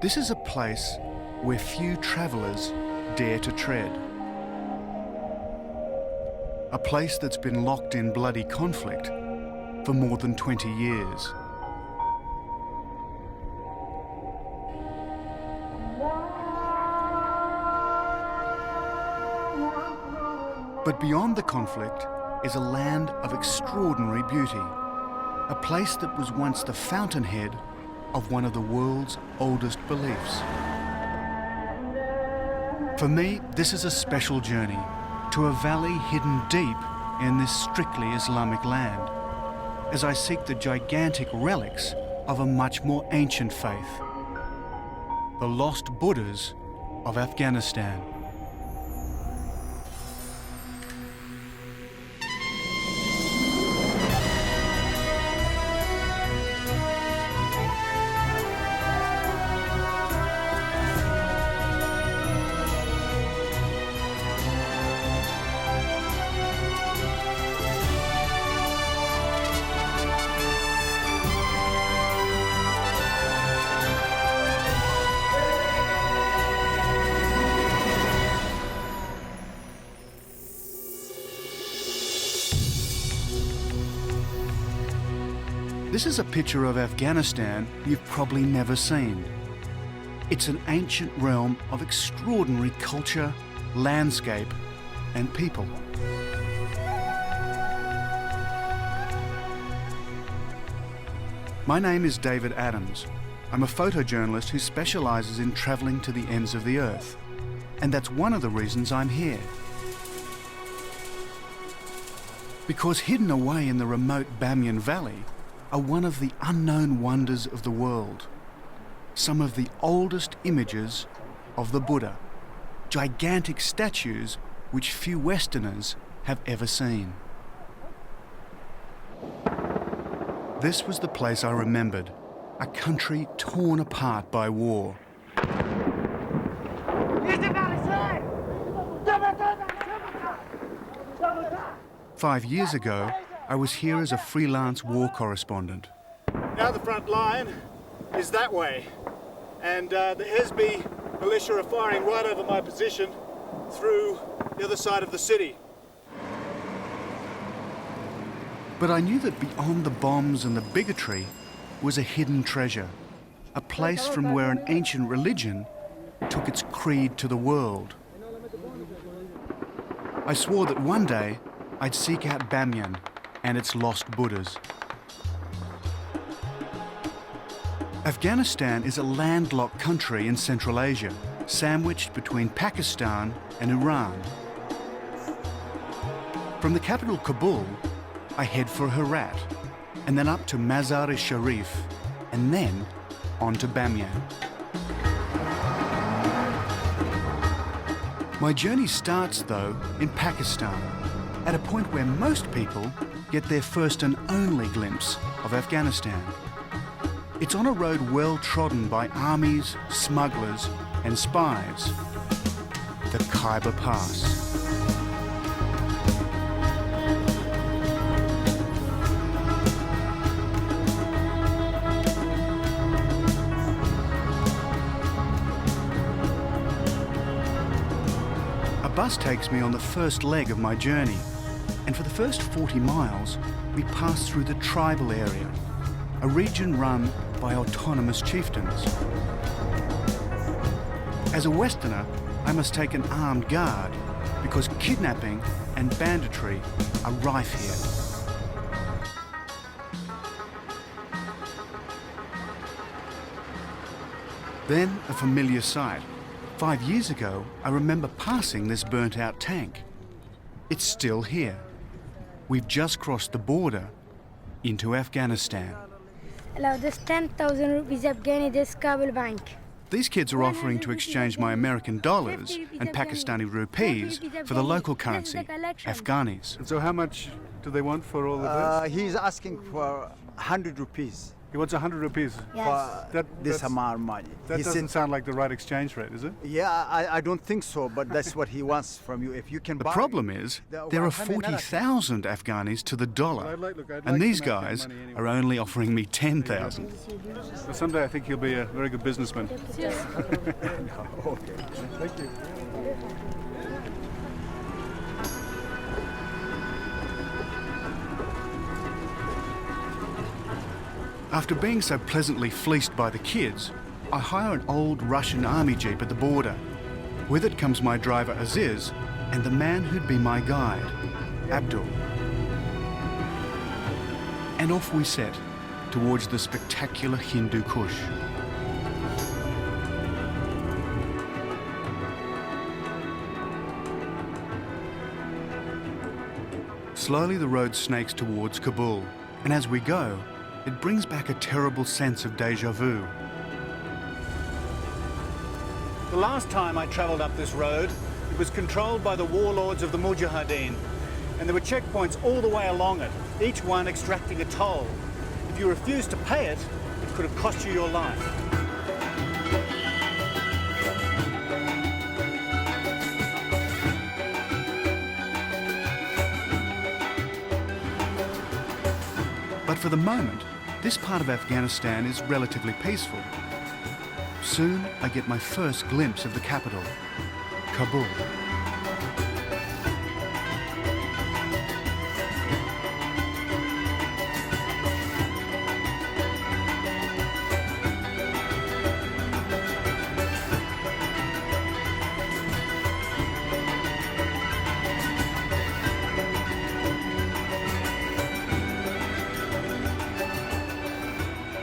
This is a place where few travellers dare to tread. A place that's been locked in bloody conflict for more than 20 years. But beyond the conflict is a land of extraordinary beauty, a place that was once the fountainhead of one of the world's oldest beliefs. For me, this is a special journey to a valley hidden deep in this strictly Islamic land, as I seek the gigantic relics of a much more ancient faith, the lost Buddhas of Afghanistan. This is a picture of Afghanistan you've probably never seen. It's an ancient realm of extraordinary culture, landscape, and people. My name is David Adams. I'm a photojournalist who specialises in travelling to the ends of the earth. And that's one of the reasons I'm here. Because hidden away in the remote Bamyan Valley are one of the unknown wonders of the world. Some of the oldest images of the Buddha, gigantic statues which few Westerners have ever seen. This was the place I remembered, a country torn apart by war. Five years ago, I was here as a freelance war correspondent. Now the front line is that way, and the Hezbollah militia are firing right over my position through the other side of the city. But I knew that beyond the bombs and the bigotry was a hidden treasure, a place from where an ancient religion took its creed to the world. I swore that one day I'd seek out Bamyan and its lost Buddhas. Afghanistan is a landlocked country in Central Asia, sandwiched between Pakistan and Iran. From the capital Kabul, I head for Herat, and then up to Mazar-e-Sharif, and then on to Bamyan. My journey starts, though, in Pakistan, at a point where most people get their first and only glimpse of Afghanistan. It's on a road well trodden by armies, smugglers, and spies, the Khyber Pass. A bus takes me on the first leg of my journey, and for the first 40 miles, we pass through the tribal area, a region run by autonomous chieftains. As a Westerner, I must take an armed guard because kidnapping and banditry are rife here. Then a familiar sight. 5 years ago, I remember passing this burnt-out tank. It's still here. We've just crossed the border into Afghanistan. Allow this 10,000 rupees Afghani, this Kabul bank. These kids are offering to exchange my American dollars and Pakistani rupees for the local currency, Afghanis. And so how much do they want for all of this? He's asking for 100 rupees. He wants 100 rupees. Yes. for this that's- amount of money. That He doesn't said, sound like the right exchange rate, is it? yeah, I don't think so, but that's what he wants from you. If you can The buy. problem is, there are 40,000 Afghanis to the dollar, I'd like to and these make that guys money anyway. are only offering me 10,000. But someday I think he'll be a very good businessman. Okay. Thank you. After being so pleasantly fleeced by the kids, I hire an old Russian army jeep at the border. With it comes my driver Aziz and the man who'd be my guide, Abdul. And off we set towards the spectacular Hindu Kush. Slowly the road snakes towards Kabul, and as we go, it brings back a terrible sense of déjà vu. The last time I travelled up this road, it was controlled by the warlords of the Mujahideen, and there were checkpoints all the way along it, each one extracting a toll. If you refused to pay it, it could have cost you your life. But for the moment, this part of Afghanistan is relatively peaceful. Soon I get my first glimpse of the capital, Kabul.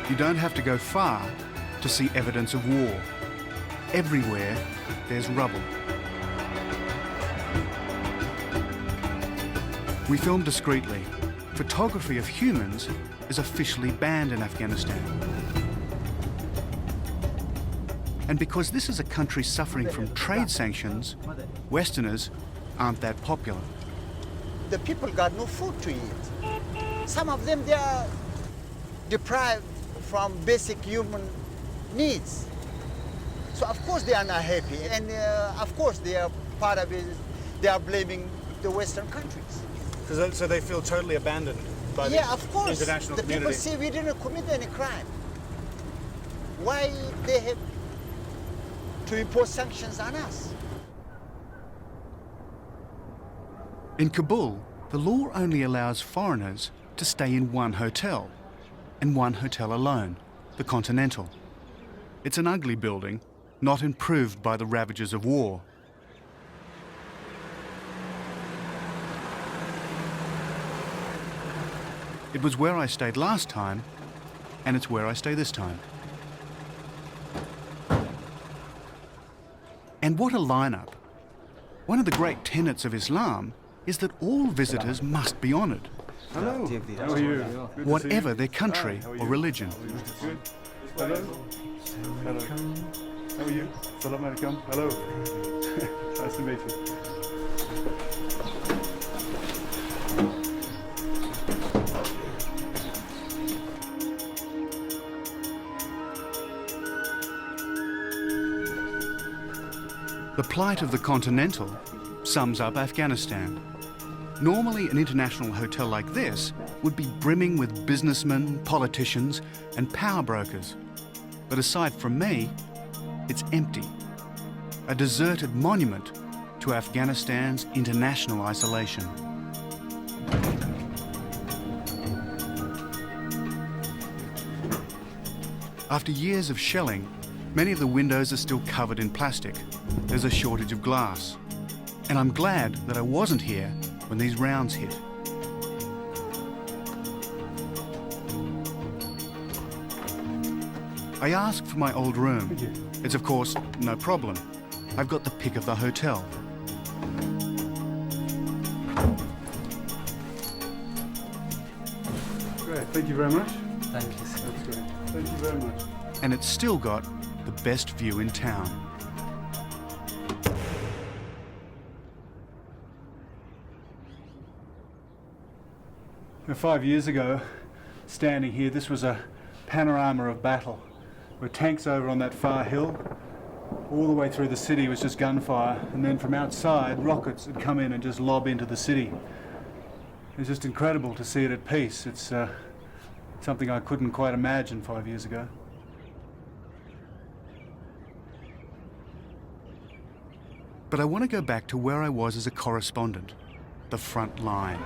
You don't have to go far to see evidence of war. Everywhere, there's rubble. We film discreetly. Photography of humans is officially banned in Afghanistan. And because this is a country suffering from trade sanctions, Westerners aren't that popular. The people got no food to eat. Some of them, they are deprived from basic human needs. So of course they are not happy, and of course they are part of it. They are blaming the Western countries. So they feel totally abandoned by Yeah, the of course. international The community. people say we didn't commit any crime. Why they have to impose sanctions on us? In Kabul, the law only allows foreigners to stay in one hotel, and one hotel alone, the Continental. It's an ugly building, not improved by the ravages of war. It was where I stayed last time, and it's where I stay this time. And what a lineup! One of the great tenets of Islam is that all visitors must be honoured, Hello. How are you? Good to see whatever you. their country Hi, how are or you? religion. Good. Hello. Hello. How are you? Salam alaikum. Hello. Nice to meet you. The plight of the Continental sums up Afghanistan. Normally, an international hotel like this would be brimming with businessmen, politicians, and power brokers. But aside from me, it's empty. A deserted monument to Afghanistan's international isolation. After years of shelling, many of the windows are still covered in plastic. There's a shortage of glass. And I'm glad that I wasn't here when these rounds hit. I asked for my old room. It's of course no problem. I've got the pick of the hotel. Great. Thank you very much. Thank you, sir. That's great. Thank you very much. And it's still got the best view in town. Now, 5 years ago, standing here, this was a panorama of battle. There were tanks over on that far hill. All the way through the city was just gunfire, and then from outside, rockets had come in and just lob into the city. It was just incredible to see it at peace. It's something I couldn't quite imagine 5 years ago. But I want to go back to where I was as a correspondent, the front line.